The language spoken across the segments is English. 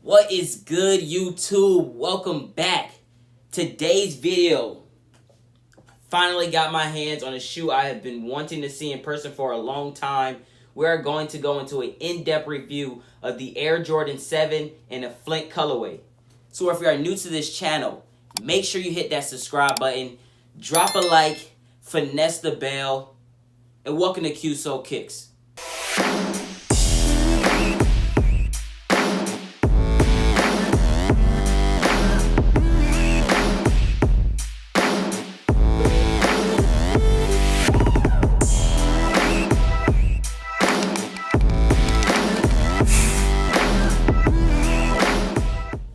What is good, YouTube? Welcome back. Today's video, finally got my hands on a shoe I have been wanting to see in person for a long time. We're going to go into an in-depth review of the Air Jordan 7 in a Flint colorway. So if you are new to this channel, make sure you hit that subscribe button, drop a like, finesse the bell, and welcome to qacree.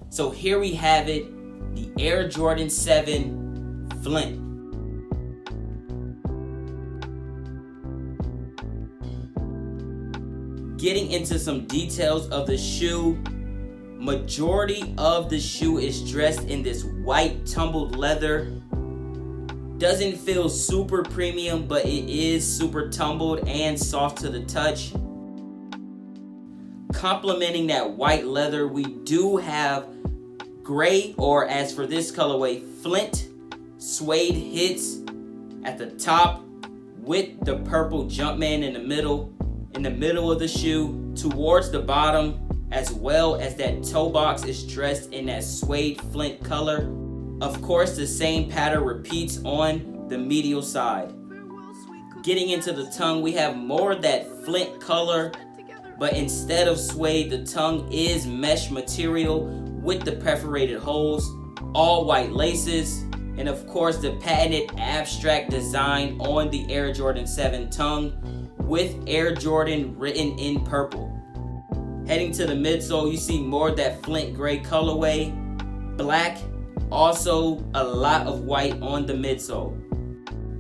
So here we have it, the Air Jordan 7 Flint. Getting into some details of the shoe, majority of the shoe is dressed in this white tumbled leather. Doesn't feel super premium, but it is super tumbled and soft to the touch. Complementing that white leather, we do have gray, or as for this colorway, Flint suede hits at the top with the purple Jumpman in the middle of the shoe. Towards the bottom, as well as that toe box, is dressed in that suede Flint color. Of course, the same pattern repeats on the medial side. Getting into the tongue, we have more of that Flint color, but instead of suede, the tongue is mesh material with the perforated holes, all white laces, and of course the patented abstract design on the Air Jordan 7 tongue with Air Jordan written in purple. Heading to the midsole, you see more of that Flint gray colorway, black, also a lot of white on the midsole.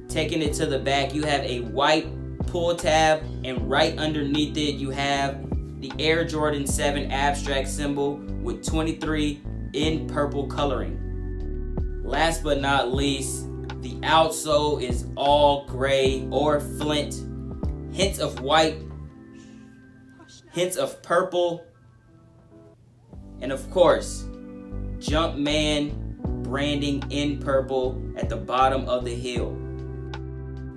Taking it to the back, you have a white pull tab, and right underneath it you have the Air Jordan 7 abstract symbol with 23 in purple coloring. Last but not least, the outsole is all gray or Flint, hints of white, hints of purple, and of course, Jumpman branding in purple at the bottom of the heel.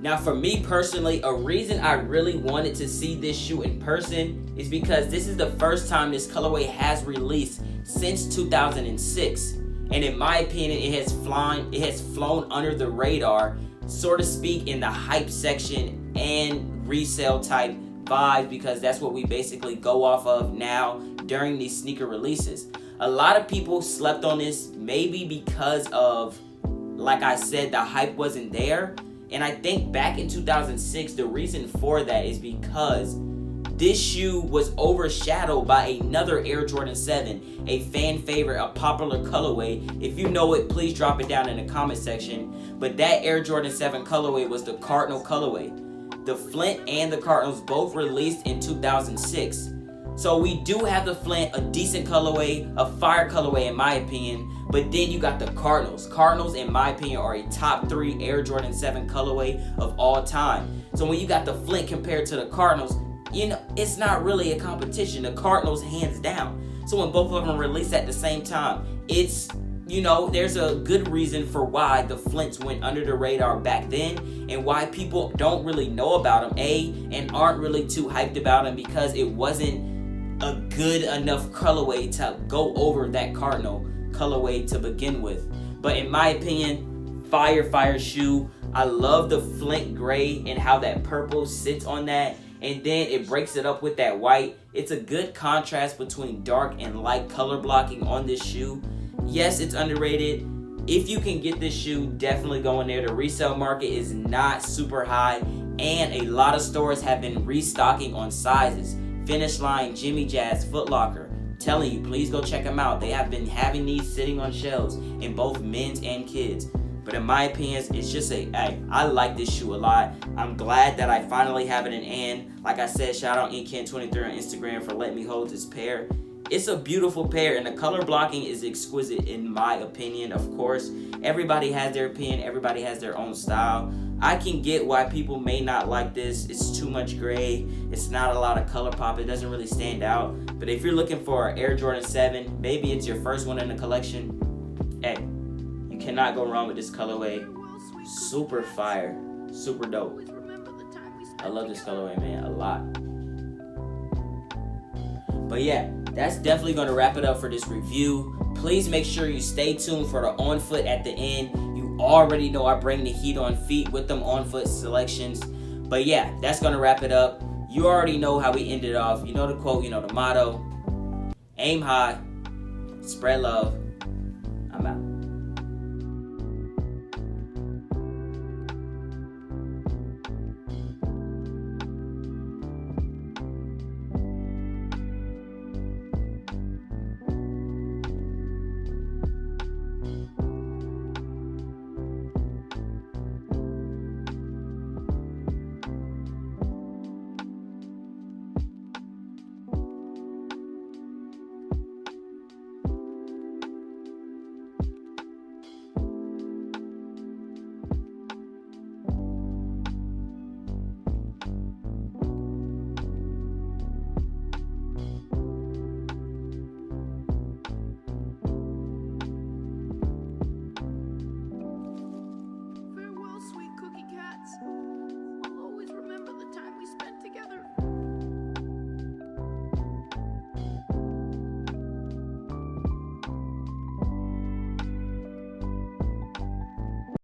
Now for me personally, a reason I really wanted to see this shoe in person is because this is the first time this colorway has released since 2006. And in my opinion, it has flown under the radar, so to speak, in the hype section and resale type vibe, because that's what we basically go off of now during these sneaker releases. A lot of people slept on this maybe because of, like I said, the hype wasn't there. And I think back in 2006, the reason for that is because this shoe was overshadowed by another Air Jordan 7, a fan favorite, a popular colorway. If you know it, please drop it down in the comment section. But that Air Jordan 7 colorway was the Cardinal colorway. The Flint and the Cardinals both released in 2006. So we do have the Flint, a decent colorway, a fire colorway in my opinion. But then you got the Cardinals. Cardinals, in my opinion, are a top 3 Air Jordan 7 colorway of all time. So when you got the Flint compared to the Cardinals, you know, it's not really a competition. The Cardinals, hands down. So when both of them released at the same time, it's, you know, there's a good reason for why the Flints went under the radar back then and why people don't really know about them, and aren't really too hyped about them, because it wasn't a good enough colorway to go over that Cardinal colorway to begin with. But in my opinion, fire shoe. I love the Flint gray and how that purple sits on that, and then it breaks it up with that white. It's a good contrast between dark and light color blocking on this shoe. Yes, it's underrated. If you can get this shoe, definitely go in there. The resale market is not super high, and a lot of stores have been restocking on sizes. Finish Line, Jimmy Jazz, Foot Locker. Telling you, please go check them out. They have been having these sitting on shelves in both men's and kids. But in my opinion, it's just I like this shoe a lot. I'm glad that I finally have it in hand. Like I said, shout out Incan23 on Instagram for letting me hold this pair. It's a beautiful pair, and the color blocking is exquisite in my opinion. Of course, everybody has their opinion, everybody has their own style. I can get why people may not like this. It's too much gray. It's not a lot of color pop. It doesn't really stand out. But if you're looking for an Air Jordan 7, maybe it's your first one in the collection, hey, you cannot go wrong with this colorway. Super fire, super dope. I love this colorway, man, a lot. But yeah, that's definitely going to wrap it up for this review. Please make sure you stay tuned for the on foot at the end. You already know I bring the heat on feet with them on foot selections. But yeah, that's going to wrap it up. You already know how we ended off. You know the quote, you know the motto. Aim high, spread love,